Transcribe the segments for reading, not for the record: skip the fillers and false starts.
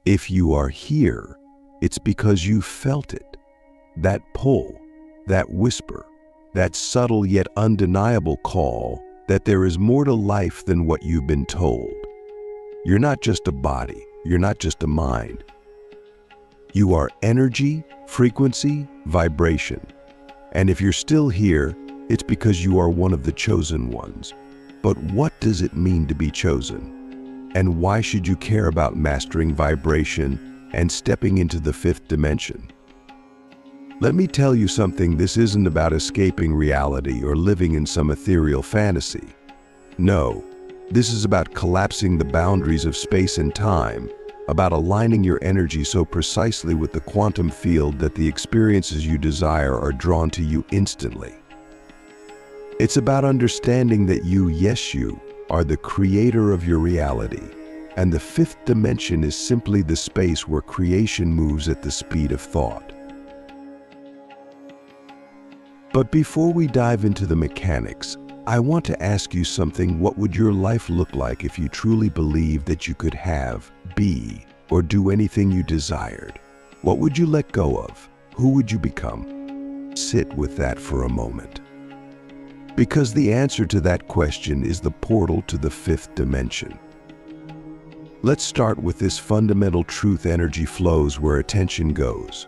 If you are here, it's because you felt it. That pull, that whisper, that subtle yet undeniable call that there is more to life than what you've been told. You're not just a body, you're not just a mind. You are energy, frequency, vibration. And if you're still here, it's because you are one of the chosen ones. But what does it mean to be chosen? And why should you care about mastering vibration and stepping into the fifth dimension? Let me tell you something, this isn't about escaping reality or living in some ethereal fantasy. No, this is about collapsing the boundaries of space and time, about aligning your energy so precisely with the quantum field that the experiences you desire are drawn to you instantly. It's about understanding that you, yes you, are the creator of your reality, and the fifth dimension is simply the space where creation moves at the speed of thought. But before we dive into the mechanics, I want to ask you something. What would your life look like if you truly believed that you could have, be, or do anything you desired? What would you let go of? Who would you become? Sit with that for a moment. Because the answer to that question is the portal to the fifth dimension. Let's start with this fundamental truth: energy flows where attention goes.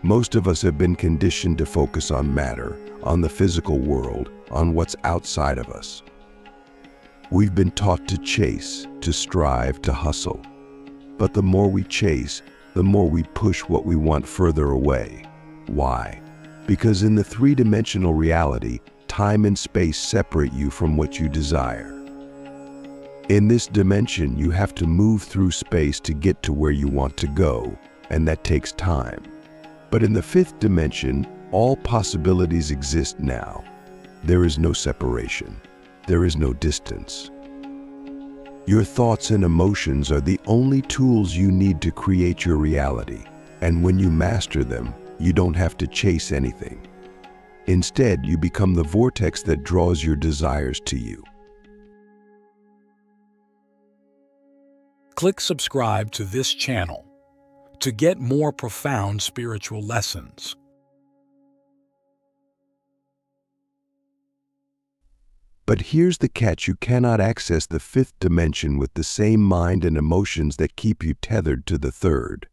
Most of us have been conditioned to focus on matter, on the physical world, on what's outside of us. We've been taught to chase, to strive, to hustle. But the more we chase, the more we push what we want further away. Why? Because in the three-dimensional reality, time and space separate you from what you desire. In this dimension, you have to move through space to get to where you want to go, and that takes time. But in the fifth dimension, all possibilities exist now. There is no separation. There is no distance. Your thoughts and emotions are the only tools you need to create your reality. And when you master them, you don't have to chase anything. Instead, you become the vortex that draws your desires to you. Click subscribe to this channel to get more profound spiritual lessons. But here's the catch: you cannot access the fifth dimension with the same mind and emotions that keep you tethered to the third.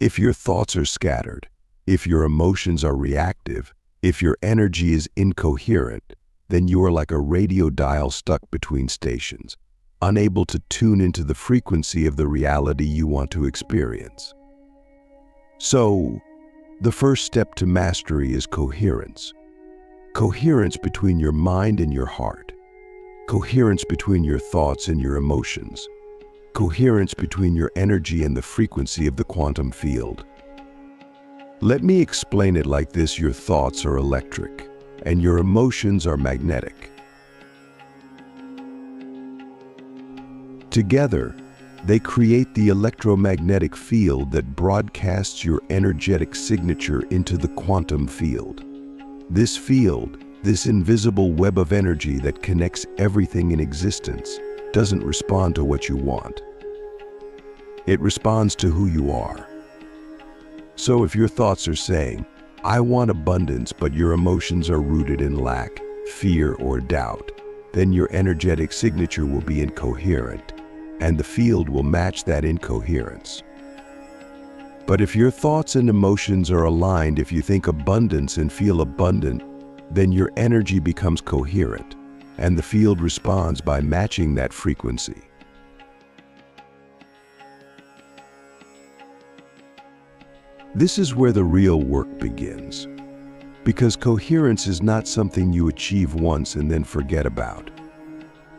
If your thoughts are scattered, if your emotions are reactive, if your energy is incoherent, then you are like a radio dial stuck between stations, unable to tune into the frequency of the reality you want to experience. So, the first step to mastery is coherence. Coherence between your mind and your heart. Coherence between your thoughts and your emotions. Coherence between your energy and the frequency of the quantum field. Let me explain it like this: your thoughts are electric, and your emotions are magnetic. Together, they create the electromagnetic field that broadcasts your energetic signature into the quantum field. This field, this invisible web of energy that connects everything in existence, doesn't respond to what you want. It responds to who you are. So if your thoughts are saying, "I want abundance," but your emotions are rooted in lack, fear, or doubt, then your energetic signature will be incoherent, and the field will match that incoherence. But if your thoughts and emotions are aligned, if you think abundance and feel abundant, then your energy becomes coherent, and the field responds by matching that frequency. This is where the real work begins, because coherence is not something you achieve once and then forget about.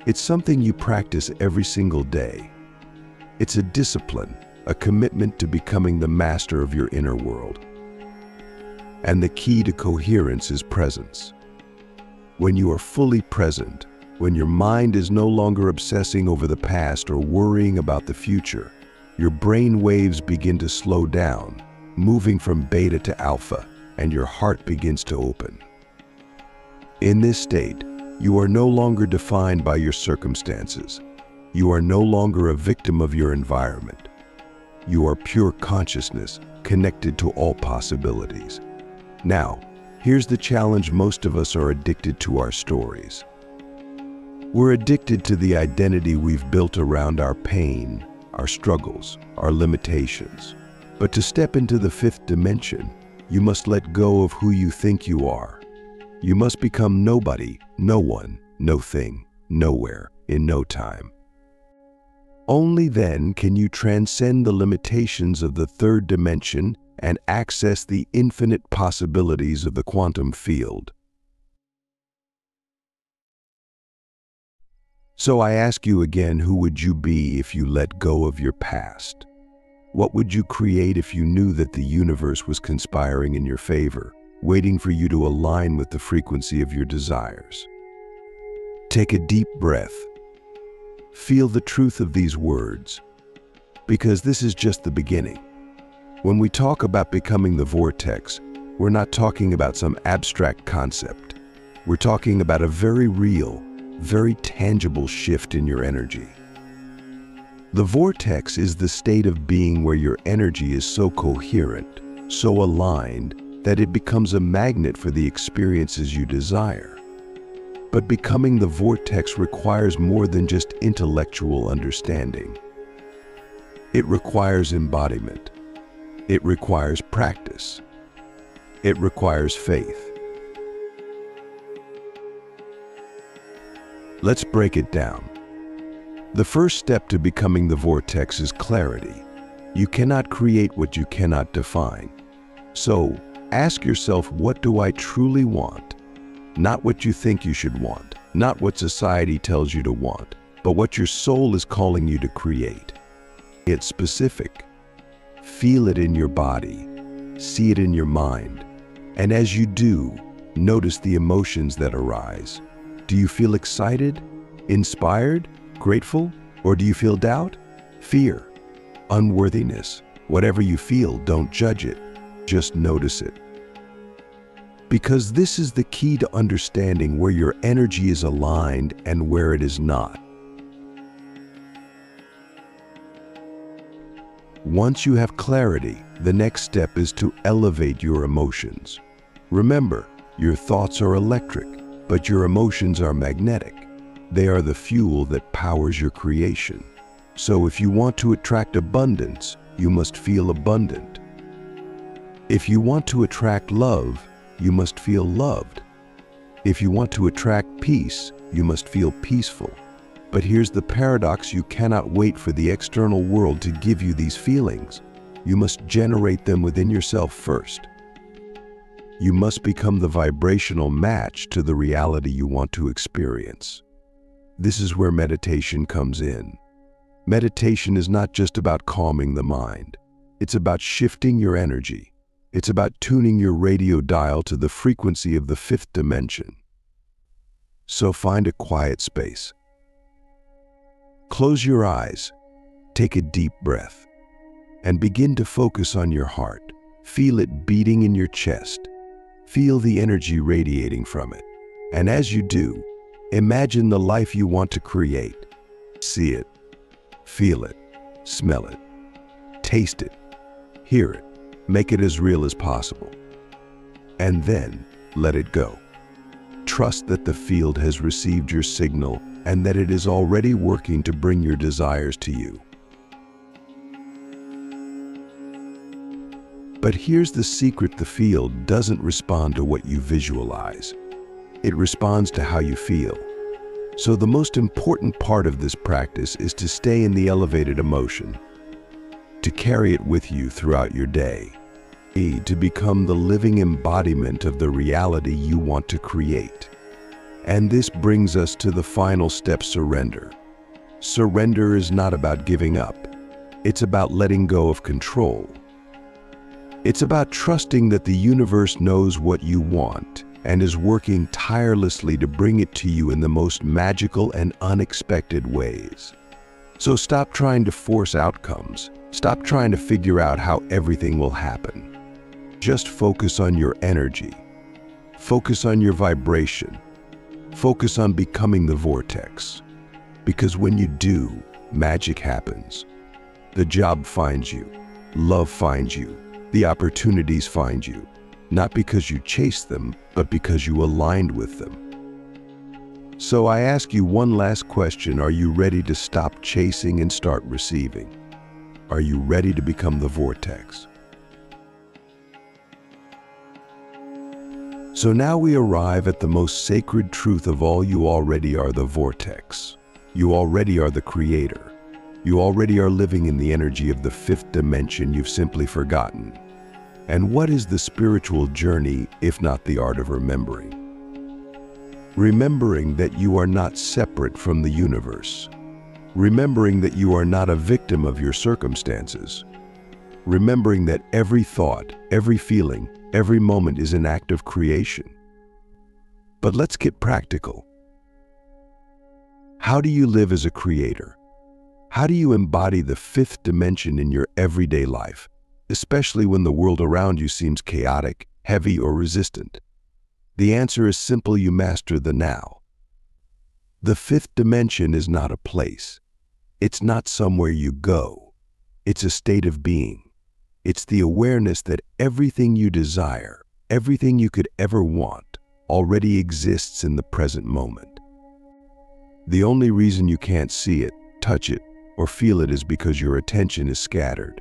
It's something you practice every single day. It's a discipline, a commitment to becoming the master of your inner world. And the key to coherence is presence. When you are fully present, when your mind is no longer obsessing over the past or worrying about the future, your brain waves begin to slow down, moving from beta to alpha, and your heart begins to open. In this state, you are no longer defined by your circumstances. You are no longer a victim of your environment. You are pure consciousness, connected to all possibilities. Now, here's the challenge: most of us are addicted to our stories. We're addicted to the identity we've built around our pain, our struggles, our limitations. But to step into the fifth dimension, you must let go of who you think you are. You must become nobody, no one, no thing, nowhere, in no time. Only then can you transcend the limitations of the third dimension and access the infinite possibilities of the quantum field. So I ask you again, who would you be if you let go of your past? What would you create if you knew that the universe was conspiring in your favor, waiting for you to align with the frequency of your desires? Take a deep breath. Feel the truth of these words, because this is just the beginning. When we talk about becoming the vortex, we're not talking about some abstract concept. We're talking about a very real, very tangible shift in your energy. The vortex is the state of being where your energy is so coherent, so aligned, that it becomes a magnet for the experiences you desire. But becoming the vortex requires more than just intellectual understanding. It requires embodiment. It requires practice. It requires faith. Let's break it down. The first step to becoming the vortex is clarity. You cannot create what you cannot define. So, ask yourself, what do I truly want? Not what you think you should want, not what society tells you to want, but what your soul is calling you to create. It's specific. Feel it in your body, see it in your mind, and as you do, notice the emotions that arise. Do you feel excited, inspired, grateful, or do you feel doubt, fear, unworthiness? Whatever you feel, don't judge it, just notice it. Because this is the key to understanding where your energy is aligned and where it is not. Once you have clarity, the next step is to elevate your emotions. Remember, your thoughts are electric, but your emotions are magnetic. They are the fuel that powers your creation. So if you want to attract abundance, you must feel abundant. If you want to attract love, you must feel loved. If you want to attract peace, you must feel peaceful. But here's the paradox: you cannot wait for the external world to give you these feelings. You must generate them within yourself first. You must become the vibrational match to the reality you want to experience. This is where meditation comes in. Meditation is not just about calming the mind. It's about shifting your energy. It's about tuning your radio dial to the frequency of the fifth dimension. So find a quiet space. Close your eyes, take a deep breath, and begin to focus on your heart. Feel it beating in your chest. Feel the energy radiating from it. And as you do, imagine the life you want to create. See it, feel it, smell it, taste it, hear it. Make it as real as possible. And then let it go. Trust that the field has received your signal and that it is already working to bring your desires to you. But here's the secret: the field doesn't respond to what you visualize. It responds to how you feel. So the most important part of this practice is to stay in the elevated emotion, to carry it with you throughout your day, to become the living embodiment of the reality you want to create. And this brings us to the final step: surrender. Surrender is not about giving up. It's about letting go of control. It's about trusting that the universe knows what you want and is working tirelessly to bring it to you in the most magical and unexpected ways. So stop trying to force outcomes. Stop trying to figure out how everything will happen. Just focus on your energy. Focus on your vibration. Focus on becoming the vortex. Because when you do, magic happens. The job finds you. Love finds you. The opportunities find you. Not because you chased them, but because you aligned with them. So I ask you one last question. Are you ready to stop chasing and start receiving? Are you ready to become the vortex? So now we arrive at the most sacred truth of all. You already are the vortex. You already are the creator. You already are living in the energy of the fifth dimension you've simply forgotten. And what is the spiritual journey if not the art of remembering? Remembering that you are not separate from the universe. Remembering that you are not a victim of your circumstances. Remembering that every thought, every feeling, every moment is an act of creation. But let's get practical. How do you live as a creator? How do you embody the fifth dimension in your everyday life, especially when the world around you seems chaotic, heavy, or resistant? The answer is simple. You master the now. The fifth dimension is not a place. It's not somewhere you go. It's a state of being. It's the awareness that everything you desire, everything you could ever want, already exists in the present moment. The only reason you can't see it, touch it, or feel it is because your attention is scattered.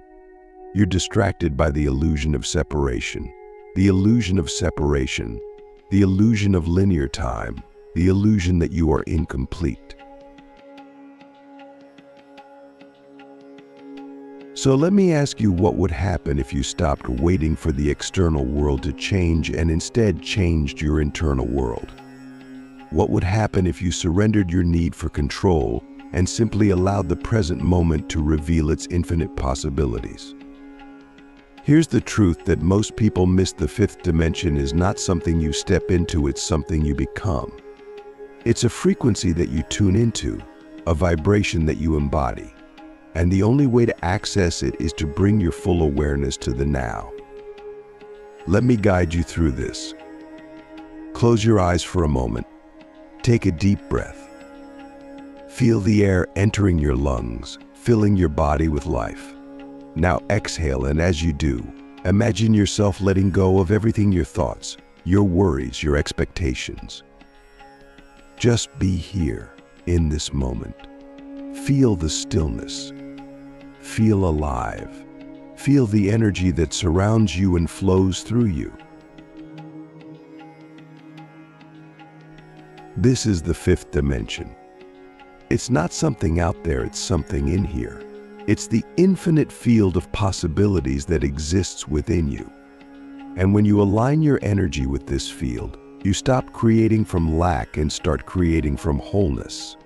You're distracted by the illusion of separation, the illusion of separation, the illusion of linear time, the illusion that you are incomplete. So let me ask you, what would happen if you stopped waiting for the external world to change and instead changed your internal world? What would happen if you surrendered your need for control and simply allowed the present moment to reveal its infinite possibilities? Here's the truth that most people miss. The fifth dimension is not something you step into, it's something you become. It's a frequency that you tune into, a vibration that you embody. And the only way to access it is to bring your full awareness to the now. Let me guide you through this. Close your eyes for a moment. Take a deep breath. Feel the air entering your lungs, filling your body with life. Now exhale, and as you do, imagine yourself letting go of everything: your thoughts, your worries, your expectations. Just be here, in this moment. Feel the stillness. Feel alive. Feel the energy that surrounds you and flows through you. This is the fifth dimension. It's not something out there, it's something in here. It's the infinite field of possibilities that exists within you. And when you align your energy with this field, you stop creating from lack and start creating from wholeness.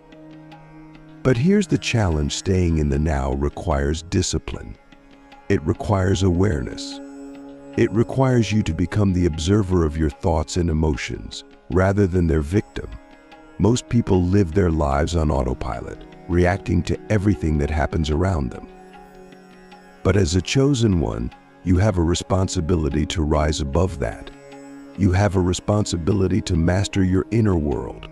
But here's the challenge: staying in the now requires discipline. It requires awareness. It requires you to become the observer of your thoughts and emotions, rather than their victim. Most people live their lives on autopilot, reacting to everything that happens around them. But as a chosen one, you have a responsibility to rise above that. You have a responsibility to master your inner world.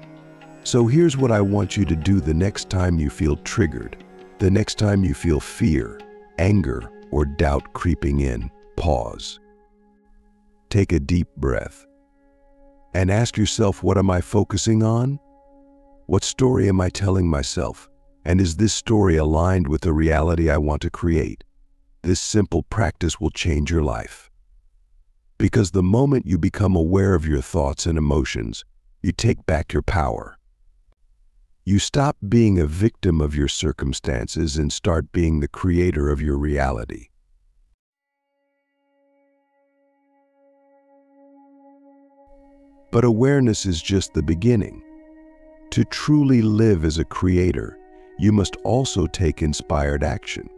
So here's what I want you to do the next time you feel triggered, the next time you feel fear, anger, or doubt creeping in. Pause. Take a deep breath. And ask yourself, what am I focusing on? What story am I telling myself? And is this story aligned with the reality I want to create? This simple practice will change your life. Because the moment you become aware of your thoughts and emotions, you take back your power. You stop being a victim of your circumstances and start being the creator of your reality. But awareness is just the beginning. To truly live as a creator, you must also take inspired action.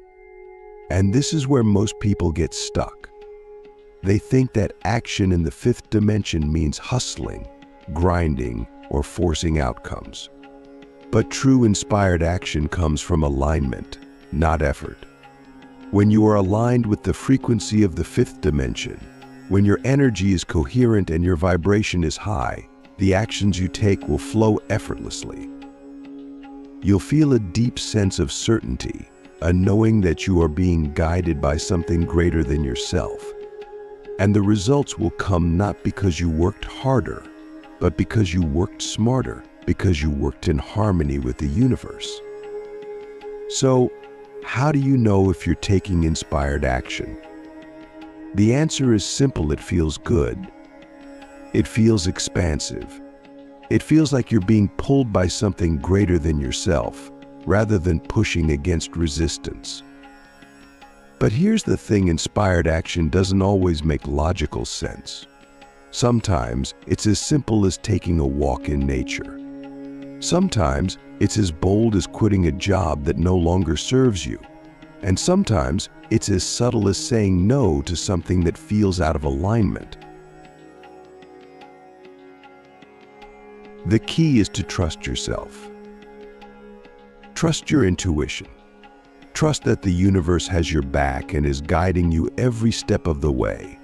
And this is where most people get stuck. They think that action in the fifth dimension means hustling, grinding, or forcing outcomes. But true inspired action comes from alignment, not effort. When you are aligned with the frequency of the fifth dimension, when your energy is coherent and your vibration is high, the actions you take will flow effortlessly. You'll feel a deep sense of certainty, a knowing that you are being guided by something greater than yourself. And the results will come not because you worked harder, but because you worked smarter, because you worked in harmony with the universe. So, how do you know if you're taking inspired action? The answer is simple: it feels good. It feels expansive. It feels like you're being pulled by something greater than yourself, rather than pushing against resistance. But here's the thing: inspired action doesn't always make logical sense. Sometimes it's as simple as taking a walk in nature. Sometimes it's as bold as quitting a job that no longer serves you. And sometimes it's as subtle as saying no to something that feels out of alignment. The key is to trust yourself. Trust your intuition. Trust that the universe has your back and is guiding you every step of the way.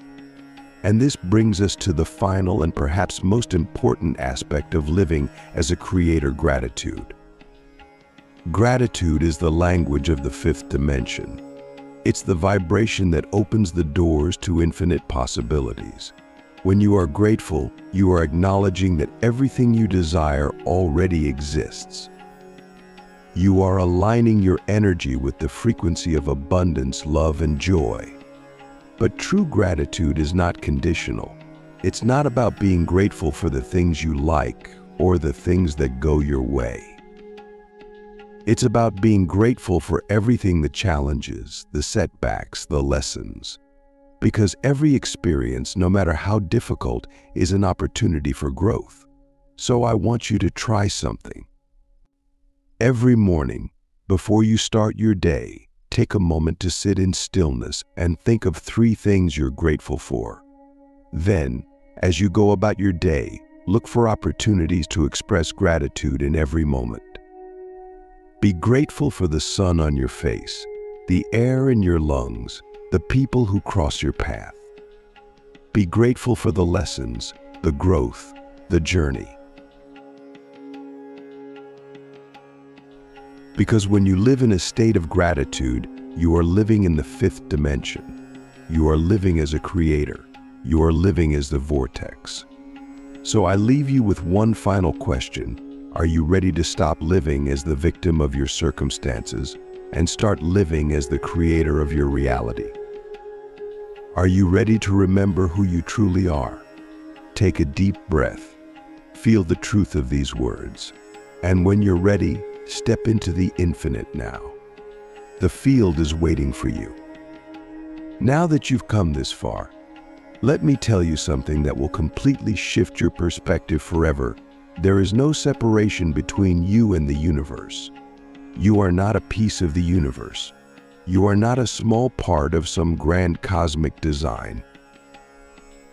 And this brings us to the final and perhaps most important aspect of living as a creator: gratitude. Gratitude is the language of the fifth dimension. It's the vibration that opens the doors to infinite possibilities. When you are grateful, you are acknowledging that everything you desire already exists. You are aligning your energy with the frequency of abundance, love, and joy. But true gratitude is not conditional. It's not about being grateful for the things you like or the things that go your way. It's about being grateful for everything: the challenges, the setbacks, the lessons. Because every experience, no matter how difficult, is an opportunity for growth. So I want you to try something. Every morning, before you start your day, take a moment to sit in stillness and think of 3 things you're grateful for. Then, as you go about your day, look for opportunities to express gratitude in every moment. Be grateful for the sun on your face, the air in your lungs, the people who cross your path. Be grateful for the lessons, the growth, the journey. Because when you live in a state of gratitude, you are living in the fifth dimension. You are living as a creator. You are living as the vortex. So I leave you with one final question. Are you ready to stop living as the victim of your circumstances and start living as the creator of your reality? Are you ready to remember who you truly are? Take a deep breath. Feel the truth of these words. And when you're ready, step into the infinite now. The field is waiting for you. Now that you've come this far, let me tell you something that will completely shift your perspective forever. There is no separation between you and the universe. You are not a piece of the universe. You are not a small part of some grand cosmic design.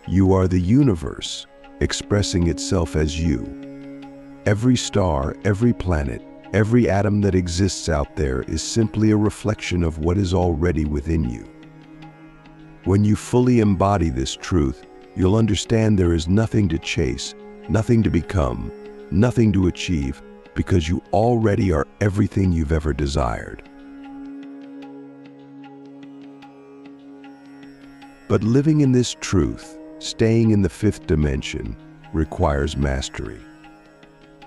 You are the universe, expressing itself as you. Every star, every planet, every atom that exists out there is simply a reflection of what is already within you. When you fully embody this truth, you'll understand there is nothing to chase, nothing to become, nothing to achieve, because you already are everything you've ever desired. But living in this truth, staying in the fifth dimension, requires mastery.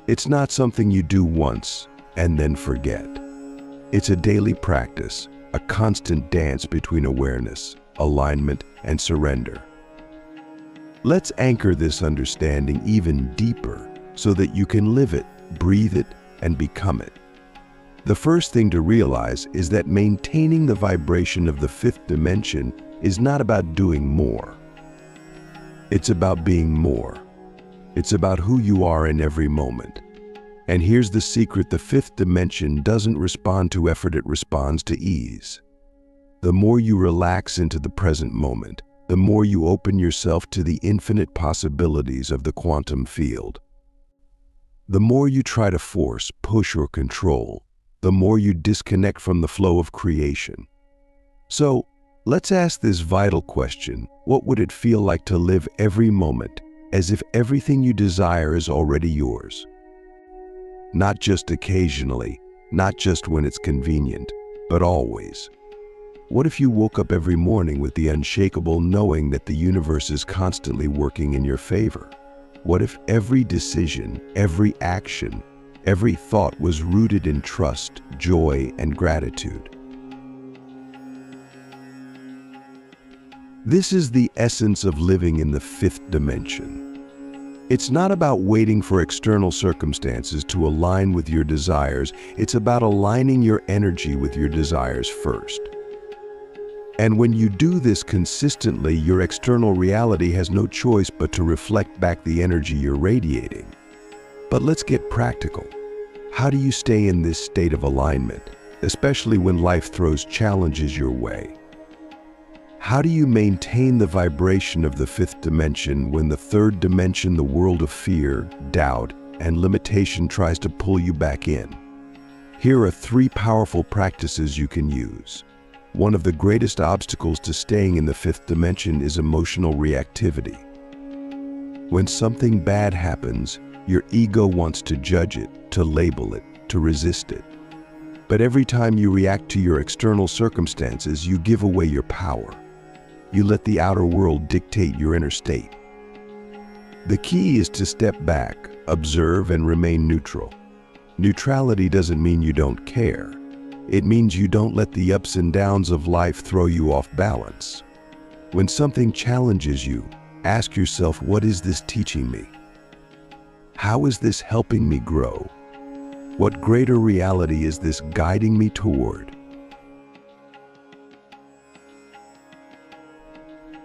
It's not something you do once and then forget. It's a daily practice, a constant dance between awareness, alignment, and surrender. Let's anchor this understanding even deeper so that you can live it, breathe it, and become it. The first thing to realize is that maintaining the vibration of the fifth dimension is not about doing more. It's about being more. It's about who you are in every moment. And here's the secret: the fifth dimension doesn't respond to effort, it responds to ease. The more you relax into the present moment, the more you open yourself to the infinite possibilities of the quantum field. The more you try to force, push, or control, the more you disconnect from the flow of creation. So, let's ask this vital question: what would it feel like to live every moment as if everything you desire is already yours? Not just occasionally, not just when it's convenient, but always. What if you woke up every morning with the unshakable knowing that the universe is constantly working in your favor? What if every decision, every action, every thought was rooted in trust, joy, and gratitude? This is the essence of living in the fifth dimension. It's not about waiting for external circumstances to align with your desires. It's about aligning your energy with your desires first. And when you do this consistently, your external reality has no choice but to reflect back the energy you're radiating. But let's get practical. How do you stay in this state of alignment, especially when life throws challenges your way? How do you maintain the vibration of the fifth dimension when the third dimension, the world of fear, doubt, and limitation, tries to pull you back in? Here are 3 powerful practices you can use. One of the greatest obstacles to staying in the fifth dimension is emotional reactivity. When something bad happens, your ego wants to judge it, to label it, to resist it. But every time you react to your external circumstances, you give away your power. You let the outer world dictate your inner state. The key is to step back, observe, and remain neutral. Neutrality doesn't mean you don't care. It means you don't let the ups and downs of life throw you off balance. When something challenges you, ask yourself, what is this teaching me? How is this helping me grow? What greater reality is this guiding me toward?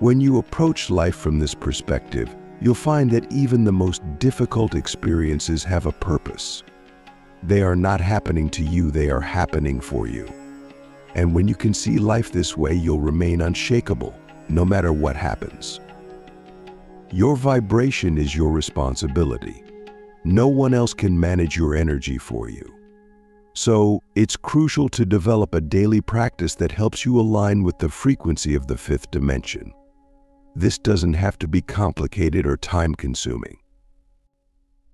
When you approach life from this perspective, you'll find that even the most difficult experiences have a purpose. They are not happening to you, they are happening for you. And when you can see life this way, you'll remain unshakable, no matter what happens. Your vibration is your responsibility. No one else can manage your energy for you. So, it's crucial to develop a daily practice that helps you align with the frequency of the fifth dimension. This doesn't have to be complicated or time-consuming.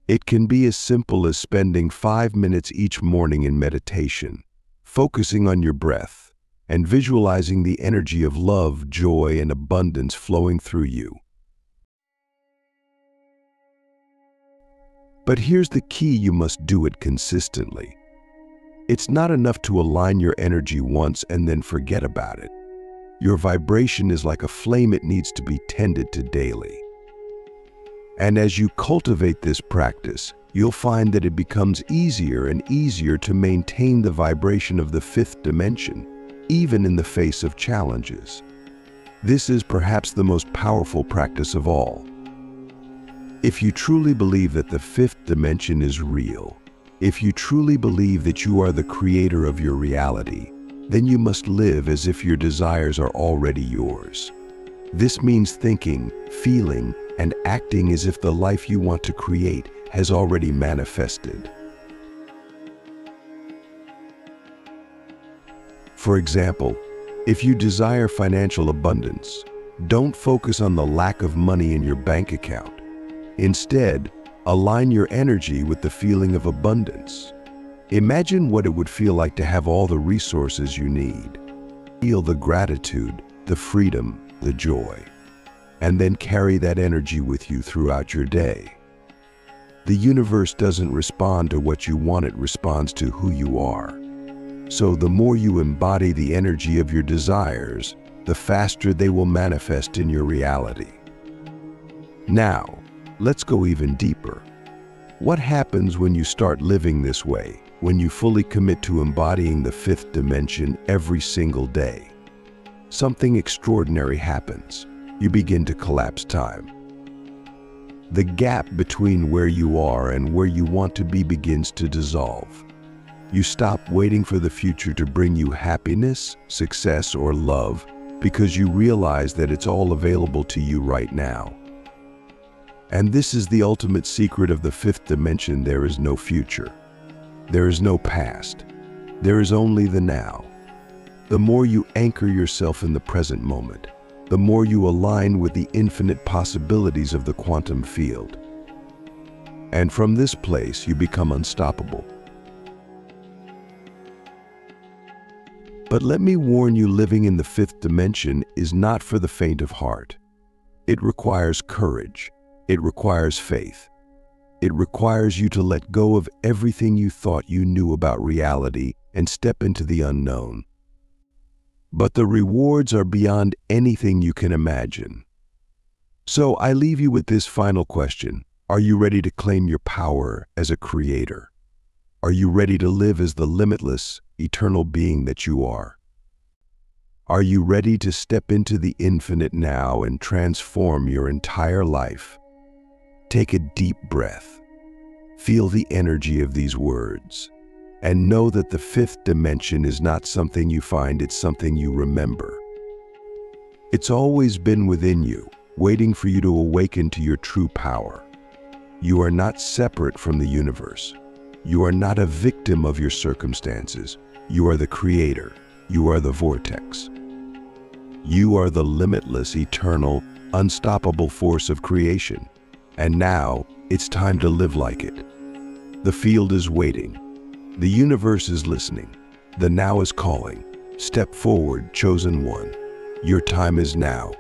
It can be as simple as spending 5 minutes each morning in meditation, focusing on your breath, and visualizing the energy of love, joy, and abundance flowing through you. But here's the key: you must do it consistently. It's not enough to align your energy once and then forget about it. Your vibration is like a flame, it needs to be tended to daily. And as you cultivate this practice, you'll find that it becomes easier and easier to maintain the vibration of the fifth dimension, even in the face of challenges. This is perhaps the most powerful practice of all. If you truly believe that the fifth dimension is real, if you truly believe that you are the creator of your reality, then you must live as if your desires are already yours. This means thinking, feeling, and acting as if the life you want to create has already manifested. For example, if you desire financial abundance, don't focus on the lack of money in your bank account. Instead, align your energy with the feeling of abundance. Imagine what it would feel like to have all the resources you need. Feel the gratitude, the freedom, the joy, and then carry that energy with you throughout your day. The universe doesn't respond to what you want, it responds to who you are. So the more you embody the energy of your desires, the faster they will manifest in your reality. Now, let's go even deeper. What happens when you start living this way, when you fully commit to embodying the fifth dimension every single day? Something extraordinary happens. You begin to collapse time. The gap between where you are and where you want to be begins to dissolve. You stop waiting for the future to bring you happiness, success, or love because you realize that it's all available to you right now. And this is the ultimate secret of the fifth dimension. There is no future. There is no past. There is only the now. The more you anchor yourself in the present moment, the more you align with the infinite possibilities of the quantum field. And from this place, you become unstoppable. But let me warn you, living in the fifth dimension is not for the faint of heart. It requires courage. It requires faith. It requires you to let go of everything you thought you knew about reality and step into the unknown. But the rewards are beyond anything you can imagine. So I leave you with this final question. Are you ready to claim your power as a creator? Are you ready to live as the limitless, eternal being that you are? Are you ready to step into the infinite now and transform your entire life? Take a deep breath. Feel the energy of these words. And know that the fifth dimension is not something you find, it's something you remember. It's always been within you, waiting for you to awaken to your true power. You are not separate from the universe. You are not a victim of your circumstances. You are the creator. You are the vortex. You are the limitless, eternal, unstoppable force of creation. And now, it's time to live like it. The field is waiting. The universe is listening. The now is calling. Step forward, chosen one. Your time is now.